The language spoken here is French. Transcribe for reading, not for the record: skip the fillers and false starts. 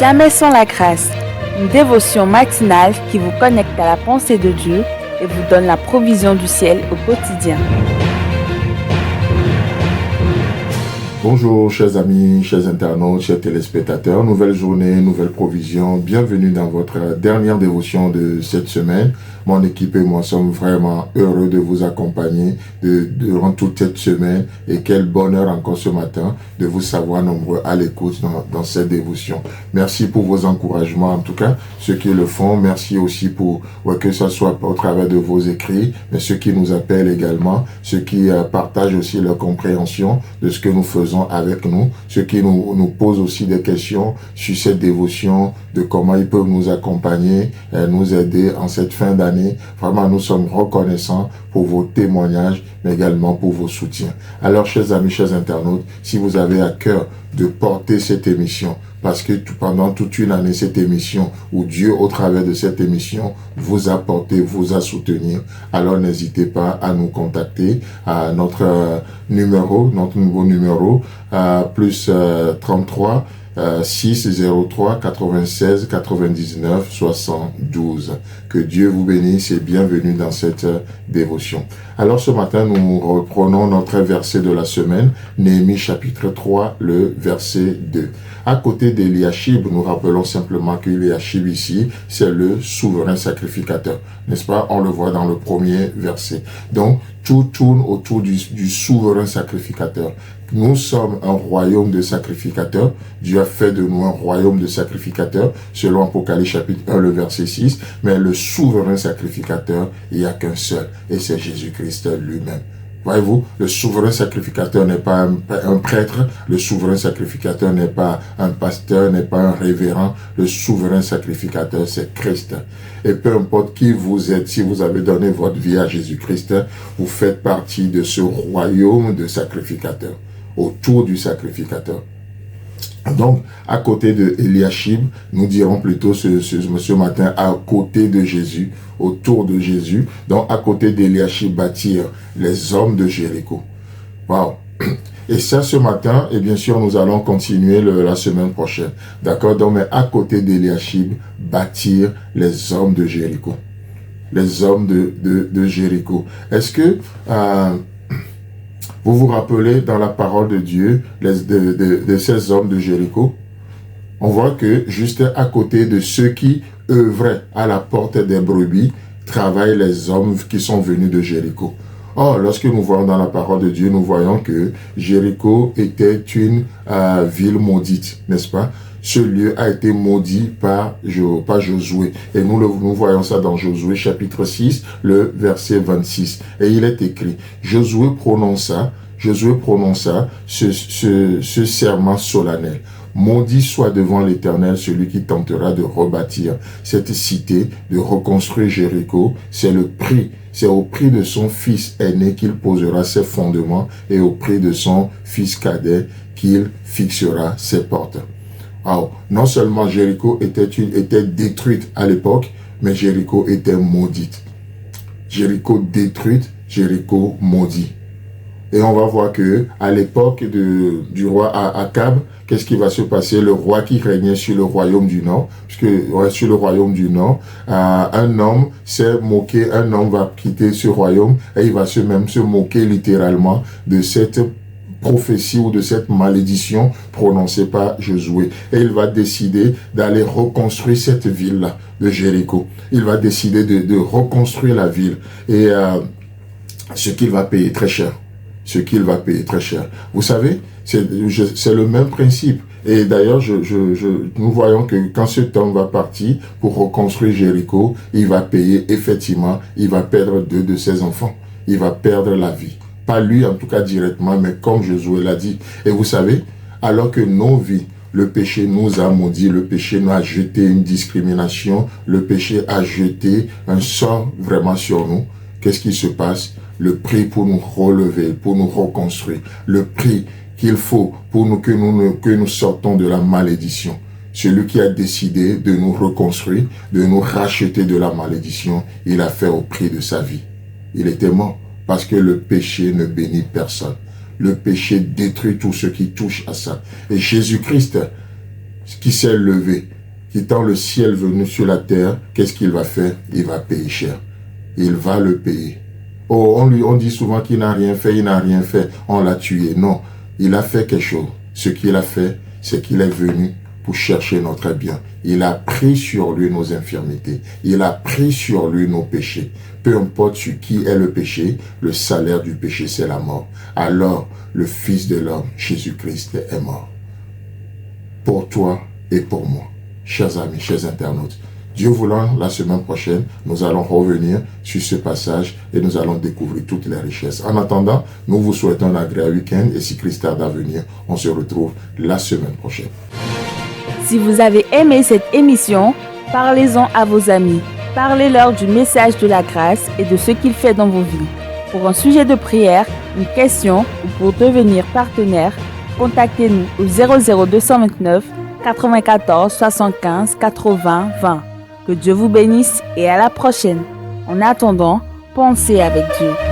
Jamais sans la grâce, une dévotion matinale qui vous connecte à la pensée de Dieu et vous donne la provision du ciel au quotidien. Bonjour chers amis, chers internautes, chers téléspectateurs, nouvelle journée, nouvelle provision, bienvenue dans votre dernière dévotion de cette semaine. Mon équipe et moi sommes vraiment heureux de vous accompagner durant toute cette semaine et quel bonheur encore ce matin de vous savoir nombreux à l'écoute dans cette dévotion. Merci pour vos encouragements en tout cas, ceux qui le font, merci aussi pour que ce soit au travers de vos écrits, mais ceux qui nous appellent également, ceux qui partagent aussi leur compréhension de ce que nous faisons avec nous, ceux qui nous posent aussi des questions sur cette dévotion, de comment ils peuvent nous accompagner, nous aider en cette fin d'année. Vraiment, nous sommes reconnaissants pour vos témoignages, mais également pour vos soutiens. Alors, chers amis, chers internautes, si vous avez à cœur de porter cette émission, parce que pendant toute une année, cette émission, où Dieu, au travers de cette émission, vous a porté, vous a soutenu, alors n'hésitez pas à nous contacter à notre nouveau numéro, plus 33 603 96 99 72. Que Dieu vous bénisse et bienvenue dans cette dévotion. Alors ce matin, nous reprenons notre verset de la semaine, Néhémie chapitre 3, le verset 2. À côté d'Eliashib, nous rappelons simplement qu'Eliashib ici, c'est le souverain sacrificateur. N'est-ce pas? On le voit dans le premier verset. Donc, tout tourne autour du souverain sacrificateur. Nous sommes un royaume de sacrificateurs. Dieu a fait de nous un royaume de sacrificateurs, selon Apocalypse chapitre 1, le verset 6. Mais le souverain sacrificateur, il n'y a qu'un seul, et c'est Jésus-Christ lui-même. Voyez-vous, le souverain sacrificateur n'est pas un prêtre, le souverain sacrificateur n'est pas un pasteur, n'est pas un révérend, le souverain sacrificateur c'est Christ. Et peu importe qui vous êtes, si vous avez donné votre vie à Jésus-Christ, vous faites partie de ce royaume de sacrificateurs, autour du sacrificateur. Donc, à côté de Eliashib, nous dirons plutôt ce matin, à côté de Jésus, autour de Jésus. Donc, à côté d'Eliashib bâtir les hommes de Jéricho. Wow! Et ça, ce matin, et bien sûr, nous allons continuer la semaine prochaine. D'accord? Donc, mais à côté d'Eliashib, bâtir les hommes de Jéricho. Les hommes de Jéricho. Est-ce que vous vous rappelez dans la parole de Dieu de ces hommes de Jéricho? On voit que juste à côté de ceux qui œuvraient à la porte des brebis, travaillent les hommes qui sont venus de Jéricho. Or, lorsque nous voyons dans la parole de Dieu, nous voyons que Jéricho était une ville maudite, n'est-ce pas? Ce lieu a été maudit par Josué. Et nous voyons ça dans Josué chapitre 6, le verset 26. Et il est écrit, Josué prononça ce serment solennel. Maudit soit devant l'Éternel celui qui tentera de rebâtir cette cité, de reconstruire Jéricho. C'est au prix de son fils aîné qu'il posera ses fondements et au prix de son fils cadet qu'il fixera ses portes. Alors, non seulement Jéricho était détruite à l'époque, mais Jéricho était maudite. Jéricho détruite, Jéricho maudit. Et on va voir que à l'époque du roi Akab, qu'est-ce qui va se passer? Le roi qui régnait sur le royaume du Nord, sur le royaume du Nord, un homme s'est moqué, un homme va quitter ce royaume et il va se moquer littéralement de cette prophétie ou de cette malédiction prononcée par Josué. Et il va décider d'aller reconstruire cette ville-là de Jéricho. Il va décider de reconstruire la ville. Et ce qu'il va payer très cher. Vous savez, c'est le même principe. Et d'ailleurs, nous voyons que quand cet homme va partir pour reconstruire Jéricho, il va payer effectivement, il va perdre 2 de ses enfants. Il va perdre la vie. Pas lui en tout cas directement, mais comme Josué l'a dit. Et vous savez, alors que nos vies, le péché nous a maudits, le péché nous a jeté une discrimination, le péché a jeté un sort vraiment sur nous. Qu'est-ce qui se passe? Le prix pour nous relever, pour nous reconstruire, le prix qu'il faut pour nous que nous sortons de la malédiction. Celui qui a décidé de nous reconstruire, de nous racheter de la malédiction, il a fait au prix de sa vie. Il était mort parce que le péché ne bénit personne. Le péché détruit tout ce qui touche à ça. Et Jésus-Christ, qui s'est levé, quittant le ciel venu sur la terre, qu'est-ce qu'il va faire? Il va payer cher. Il va le payer. Oh, on dit souvent qu'il n'a rien fait, il n'a rien fait, on l'a tué. Non, il a fait quelque chose. Ce qu'il a fait, c'est qu'il est venu pour chercher notre bien. Il a pris sur lui nos infirmités. Il a pris sur lui nos péchés. Peu importe sur qui est le péché, le salaire du péché, c'est la mort. Alors, le Fils de l'homme, Jésus-Christ, est mort. Pour toi et pour moi. Chers amis, chers internautes, Dieu voulant, la semaine prochaine, nous allons revenir sur ce passage et nous allons découvrir toutes les richesses. En attendant, nous vous souhaitons un agréable week-end et si Christ tarde à venir, on se retrouve la semaine prochaine. Si vous avez aimé cette émission, parlez-en à vos amis. Parlez-leur du message de la grâce et de ce qu'il fait dans vos vies. Pour un sujet de prière, une question ou pour devenir partenaire, contactez-nous au 00229 94 75 80 20. Que Dieu vous bénisse et à la prochaine. En attendant, pensez avec Dieu.